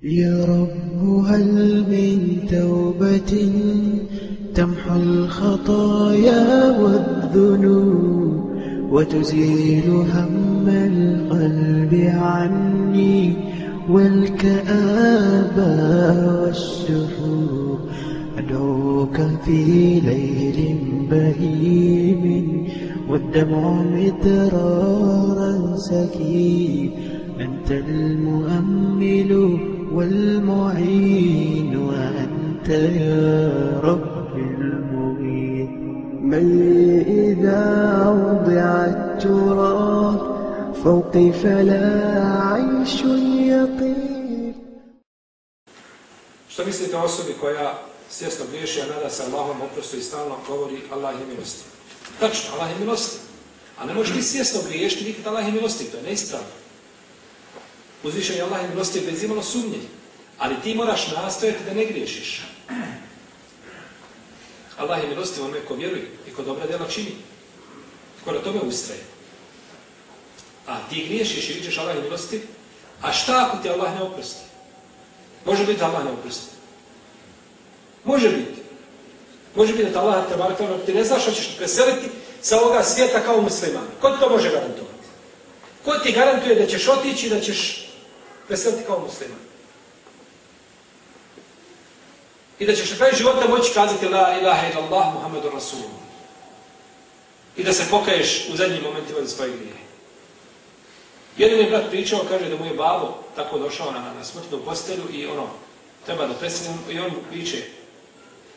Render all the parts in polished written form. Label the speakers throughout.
Speaker 1: يا رب هل من توبة تمحو الخطايا والذنوب وتزيل هم القلب عني والكآبة والسفور. أدعوك في ليل بهيم والدمع مدرارا سكيب. أنت المؤمل والمعين وأنت يا رب المغيث. من إذا وضع التراب فوقي فلا عيش يطيب.
Speaker 2: Što mislite o osobi koja svjesno griješi, a nada se Allahom oprostu i stalno govori Allah je milostiv? Tačno, Allah je milostiv. A ne možeš ti svjesno griješiti, nikad Allah je milostiv, to je neispravno. Uzvišen je Allah je milostiv bez imalo sumnje, ali ti moraš nastojati da ne griješiš. Allah je milostiv onome ko vjeruje i ko dobra djela čini, ko na tome ustraje. A ti griješiš i vidiš Allah je milostiv, a šta ako ti Allah ne oprosti? Može biti Allah ne oprosti. Može biti. Može biti da Allah ti ne znaš, hoćeš preseliti sa ovoga svijeta kao musliman. Ko ti to može garantovati? Ko ti garantuje da ćeš otići, da ćeš preseliti kao musliman? I da ćeš na kraju života moći kazati La ilaha illallah Muhammedur Rasulullah. I da se pokaješ u zadnjim momentima za svoje grijehe. Jedan je brat pričao, kaže da mu je babo tako došao na smrtnu postelju i treba da preselim i on viče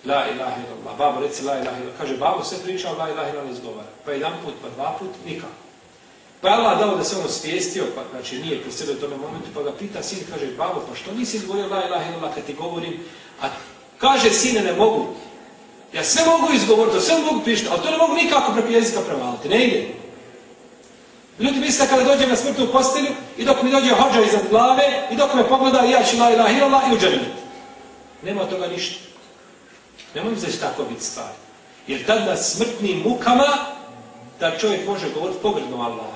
Speaker 2: La ilaha illallah. Babo reci La ilaha illallah. Kaže babo sve pričao, La ilaha illallah izgovara. Pa jedan put, pa dva put, nikako. Pa je Allah dao da se on osvijestio, pa znači nije preselio u tome momentu, pa ga pita sin, kaže babo, pa što nisi izgovorio La ilaha illallah kad ti govorim? A kaže sine, ne mogu. Ja sve mogu izgovoriti, sve mogu pišiti, ali to ne mogu nikako preko jezika prevaliti, ne ide. Ljudi misle kada dođem na smrtnu postelju i dok mi dođe hodža iznad glave i dok me pogleda ja ću La ilaha illallah i u džennet. Nema toga ništa. Nemoj mi znači tako biti stvari. Jer tad na smrtnim mukama da čovjek može govoriti pogrdno Allah.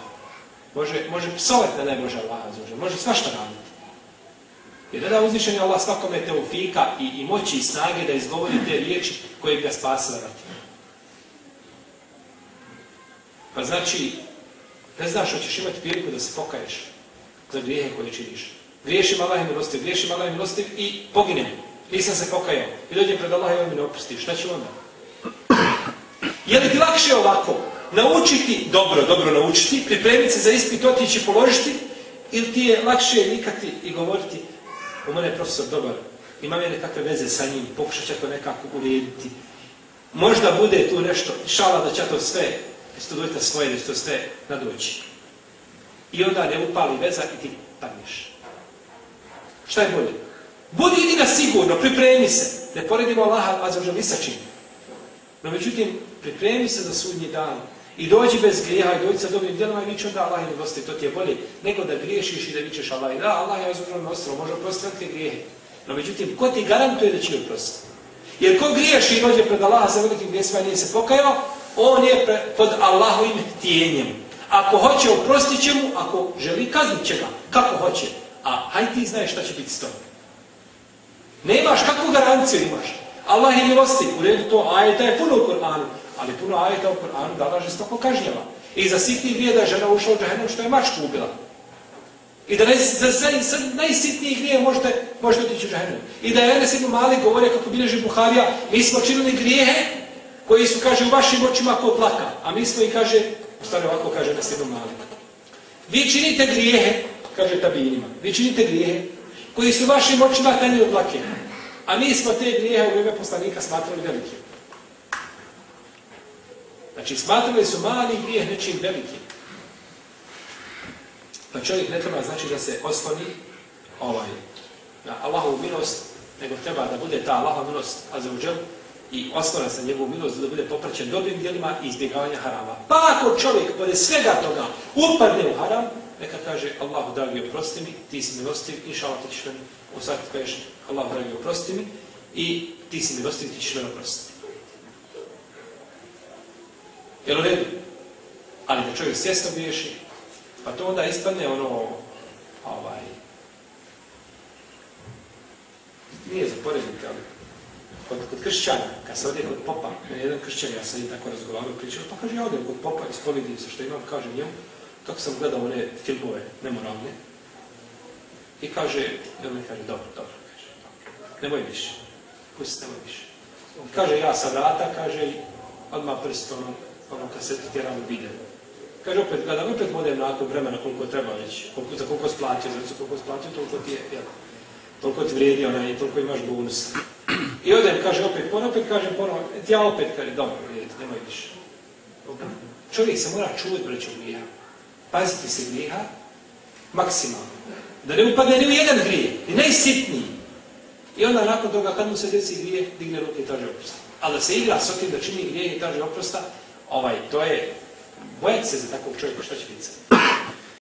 Speaker 2: Može psovati na najbože Allah, može svašta raditi. Jer da uzvišen je Allah svakome teufika i moći i snage da izgovori te riječi koje bi ga spasile rati. Pa znači, ne znaš hoćeš imati priliku da se pokaješ za grijehe koje činiš. Griješim Allah je milostiv i poginem. Nisam se pokajao. I dođem pred Allah i on mi ne opusti. Šta ću onda? Je li ti lakše ovako naučiti, dobro naučiti, pripremiti se za ispit, otići i položiti, ili ti je lakše vikati i govoriti u mene je profesor dobar, imam je nekakve veze sa njim, pokušat će to nekako urediti. Možda bude tu nešto, šala da će to sve, da dojte svoje, da će to sve nadoći. I onda ne upali veza i ti padneš. Šta je bolje? Budi idi na sigurno, pripremi se. Ne poredimo Allaha azzawadžal ni sa čim. No međutim, pripremi se za sudnji dan i dođi bez grijeha i dođi sa dobrim djelima i vići onda Allah je milostiv, to ti je bolje nego da griješiš i da vičeš Allah. I da, Allah je azzawadžal milostiv, može oprostiti grijehe. No međutim, ko ti garantuje da će oprostiti? Jer ko griješi i dođe pred Allaha sa velikim grijesima i nije se pokajao, on je pod Allahovim htjenjem. Ako hoće, oprostit će mu, ako želi, kaznit će ga. Kako hoće. A hajde ti znaš šta će biti s tobom. Nemaš kakvu garanciju imaš. Allah je milostiv, u redu to ajeta je puno u Kur'anu, ali puno ajeta u Kur'anu da Allah žestoko kažnjava. I za sitni grije da je žena ušla u džahennem što je mačku ubila. I da za najsitniji grije možete otići u džahennem. I da je Enes ibn Malik govorio kako bilježi Buharija, mi smo činili grijehe koji su, kaže, u vašim očima kao plaka. A mi smo i, kaže, u stvari ovako kaže Enes ibn Malik. Vi činite grijehe, kaže tabinima, vi činite grijehe koji su vašim očima tanji od dlake. A mi smo te grijehe u vrijeme poslanika smatrali velikim. Znači, smatrali su mali grijeh nečim velikim. Pa čovjek ne treba znači da se osloni na Allahovu milost, nego treba da bude ta Allahova milost azzawadžal i oslona sa njegovu milost da bude popraćen dobrim djelima i izbjegavanja harama. Pa ako čovjek pored svega toga upadne u haram, neka kaže Allahu dragi oprosti mi, ti si milostiv, inšallah ti ćeš meni usakti kažeš Allahu dragi oprosti mi i ti si milostiv, ti ćeš meni oprostiti. Jel u redu? Ali da čovjek svjesno griješi, pa to onda ispadne nije zaporediti, ali kod kršćana, kad se odje kod popa, jedan kršćan, ja sam i tako razgovarao, pričao, pa kaže, ja odem kod popa, ispovedim se što imam, kaže njemu, tako sam gledao one filmove nemoralne, i kaže, i on mi kaže, dobro, kaže, nemoj više, pusti, nemoj više. Kaže, ja sa vrata, kaže, odmah prst, ono kasetu tjeram u video. Kaže, opet gledam, opet vodem nakon vremena koliko treba već, za koliko splatio, znači koliko splatio, toliko ti je, jel, toliko ti vrijedi onaj, toliko imaš bonus. I odem, kaže, opet kažem ponovo, ja opet, kaže, dobro, nemoj više. Čovjek se mora čuvati, breću, grijeha. Paziti se grijeha, maksimalno. Da ne upadne ni u jedan grijeh, ni najsitniji. I onda nakon toga, kad mu se desi grijeh, digne ruke i traže oprosta. Ali da se igra s otim da čini grijeh i traže oprosta, to je, bojati se za takvog čovjeka, šta će biti sad?